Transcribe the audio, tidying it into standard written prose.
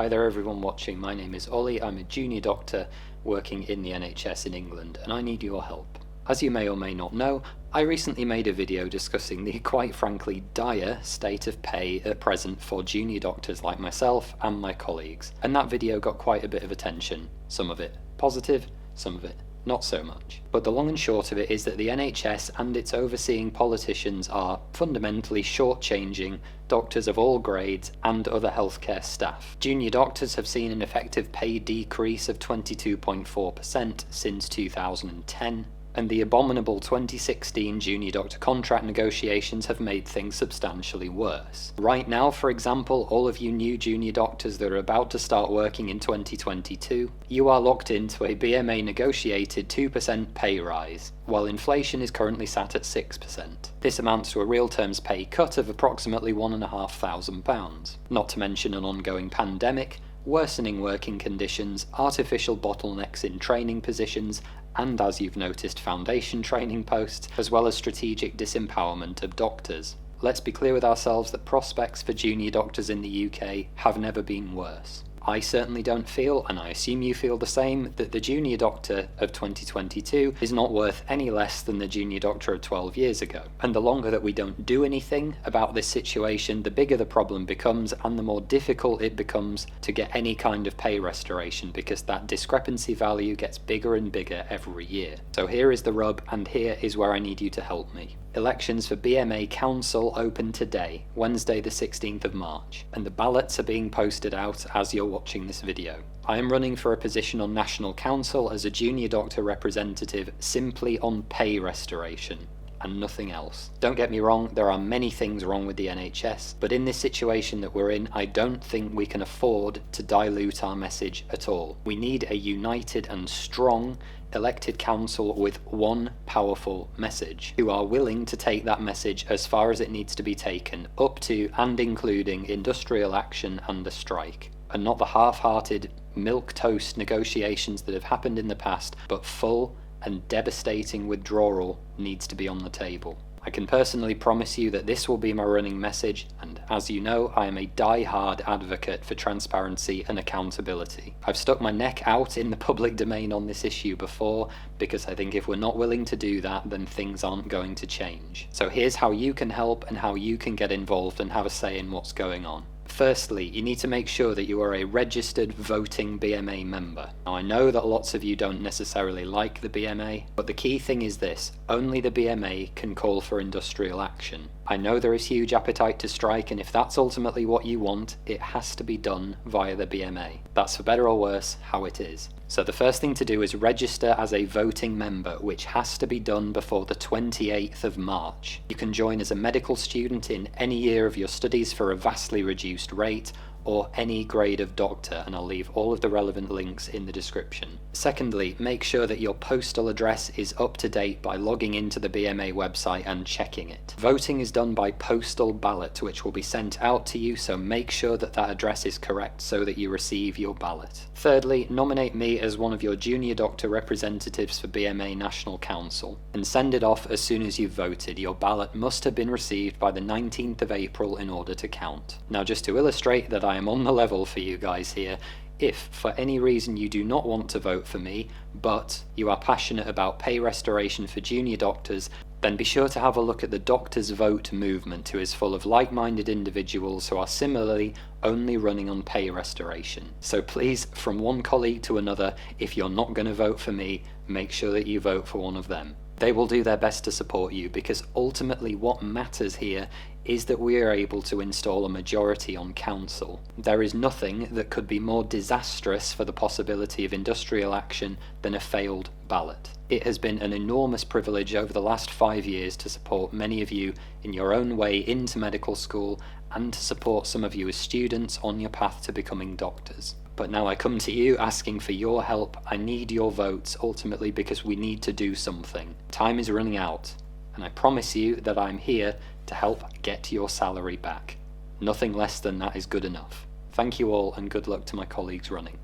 Hi there everyone watching, my name is Ollie, I'm a junior doctor working in the NHS in England and I need your help. As you may or may not know, I recently made a video discussing the quite frankly dire state of pay at present for junior doctors like myself and my colleagues, and that video got quite a bit of attention, some of it positive, some of it not so much. But the long and short of it is that the NHS and its overseeing politicians are fundamentally shortchanging doctors of all grades and other healthcare staff. Junior doctors have seen an effective pay decrease of 22.4% since 2010. And the abominable 2016 junior doctor contract negotiations have made things substantially worse. Right now, for example, all of you new junior doctors that are about to start working in 2022, you are locked into a BMA negotiated 2% pay rise, while inflation is currently sat at 6%. This amounts to a real terms pay cut of approximately £1,500, not to mention an ongoing pandemic, worsening working conditions, artificial bottlenecks in training positions, and as you've noticed, foundation training posts, as well as strategic disempowerment of doctors. Let's be clear with ourselves that prospects for junior doctors in the UK have never been worse. I certainly don't feel, and I assume you feel the same, that the junior doctor of 2022 is not worth any less than the junior doctor of 12 years ago. And the longer that we don't do anything about this situation, the bigger the problem becomes and the more difficult it becomes to get any kind of pay restoration, because that discrepancy value gets bigger and bigger every year. So here is the rub, and here is where I need you to help me. Elections for BMA Council open today, Wednesday the 16th of March, and the ballots are being posted out as you're watching this video. I am running for a position on National Council as a junior doctor representative simply on pay restoration, and nothing else. Don't get me wrong, there are many things wrong with the NHS, but in this situation that we're in, I don't think we can afford to dilute our message at all. We need a united and strong elected council with one powerful message, who are willing to take that message as far as it needs to be taken, up to and including industrial action and the strike, and not the half-hearted milquetoast negotiations that have happened in the past, but full and devastating withdrawal needs to be on the table. I can personally promise you that this will be my running message, and as you know, I am a die-hard advocate for transparency and accountability. I've stuck my neck out in the public domain on this issue before, because I think if we're not willing to do that, then things aren't going to change. So here's how you can help and how you can get involved and have a say in what's going on. Firstly, you need to make sure that you are a registered voting BMA member. Now, I know that lots of you don't necessarily like the BMA, but the key thing is this: only the BMA can call for industrial action. I know there is huge appetite to strike, and if that's ultimately what you want, it has to be done via the BMA. That's for better or worse how it is. So the first thing to do is register as a voting member, which has to be done before the 28th of March. You can join as a medical student in any year of your studies for a vastly reduced rate, or any grade of doctor, and I'll leave all of the relevant links in the description. Secondly, make sure that your postal address is up to date by logging into the BMA website and checking it. Voting is done by postal ballot, which will be sent out to you, so make sure that that address is correct so that you receive your ballot. Thirdly, nominate me as one of your junior doctor representatives for BMA National Council, and send it off as soon as you've voted. Your ballot must have been received by the 19th of April in order to count. Now, just to illustrate that I am on the level for you guys here, if for any reason you do not want to vote for me, but you are passionate about pay restoration for junior doctors, then be sure to have a look at the DoctorsVote movement, who is full of like-minded individuals who are similarly only running on pay restoration. So please, from one colleague to another, if you're not going to vote for me, make sure that you vote for one of them. They will do their best to support you, because ultimately what matters here is that we are able to install a majority on council. There is nothing that could be more disastrous for the possibility of industrial action than a failed ballot. It has been an enormous privilege over the last 5 years to support many of you in your own way into medical school, and to support some of you as students on your path to becoming doctors. But now I come to you asking for your help. I need your votes ultimately, because we need to do something. Time is running out, and I promise you that I'm here to help get your salary back. Nothing less than that is good enough. Thank you all, and good luck to my colleagues running.